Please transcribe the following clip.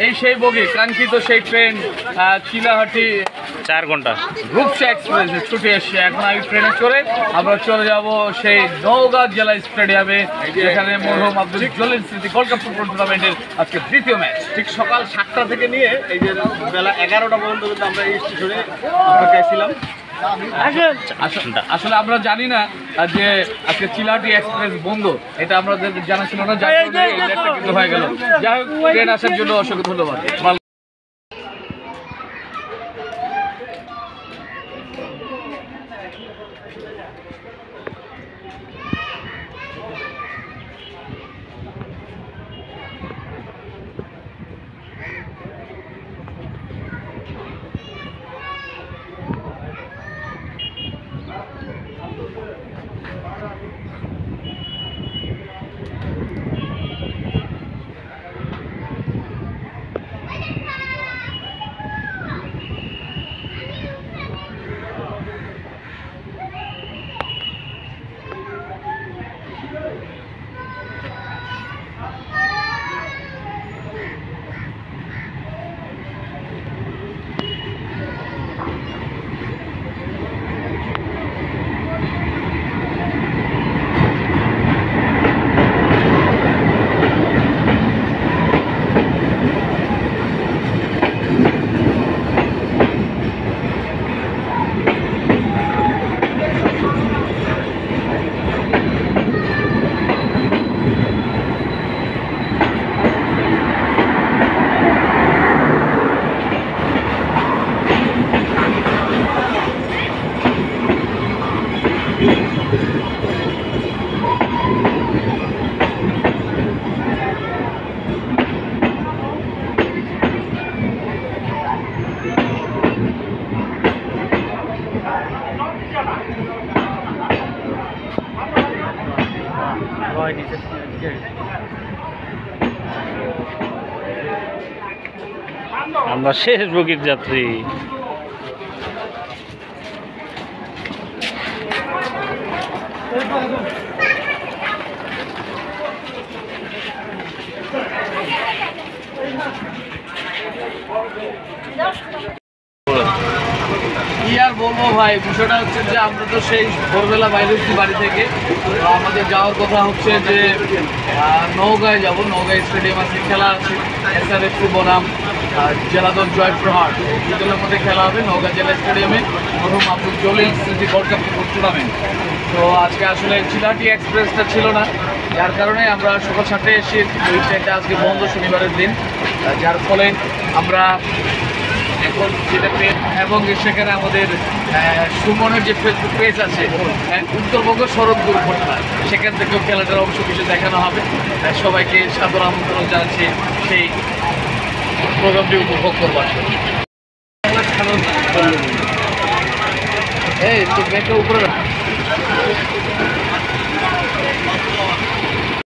এই সেই বগি কাঙ্ক্ষিত সেই ট্রেন চিলাহাটি 4 ঘন্টা রূপসা এক্সপ্রেসে ছুটে এসছে। এখন আমি ট্রেনে চড়ে আমরা চলে যাব সেই নওগাঁ জেলা স্টেডিয়ামে, যেখানে মরহুম আব্দুল জলিল স্মৃতি গোল্ড কাপ ফুটবল টুর্নামেন্টের আজকে দ্বিতীয় ম্যাচ। ঠিক সকাল 7টা থেকে নিয়ে এই যে বেলা 11টা পর্যন্ত কিন্তু আমরা এই স্টেশনে অপেক্ষায় ছিলাম। আসলে আমরা জানি না যে আজকে চিলাহাটি এক্সপ্রেস বন্ধ, এটা আমাদের জানা ছিল না, যার কারণে এই লেটটা কিন্তু হয়ে গেল। যাই হোক, ট্রেন আসার জন্য অসংখ্য ধন্যবাদ। আমরা শেষ বগির যাত্রী। কি আর বলবো ভাই, বিষয়টা হচ্ছে যে আমরা তো সেই ভোরবেলা বাইরে এসেছি বাড়ি থেকে। আমাদের যাওয়ার কথা হচ্ছে যে নওগাঁয় যাব, নওগাঁ স্টেডিয়াম আছে, খেলা আছে SRFC বনাম জেলা দল জয়প্রহাট, এই দলের মধ্যে খেলা হবে নওগাঁ জেলা স্টেডিয়ামে মরহুম আব্দুল জলিল স্মৃতি গোল্ড কাপ ফুটবল টুর্নামেন্ট। তো আজকে আসলে চিলাহাটি এক্সপ্রেসটা ছিল না, যার কারণে আমরা সকাল 7টায় এসে ওই ট্রেনটা আজকে বন্ধ, শনিবারের দিন, যার ফলে আমরা এখন যেটা এবং সেখানে আমাদের সুমনের যে ফেসবুক পেজ আছে উত্তরবঙ্গ সড়ক দুর্ঘটনা, সেখান থেকেও খেলাটার অংশ কিছু দেখানো হবে। সবাইকে সাদর আমন্ত্রণ জানাচ্ছি সেই প্রোগ্রামটি উপভোগ করবার জন্য। এই তো ব্যাগটা উপরে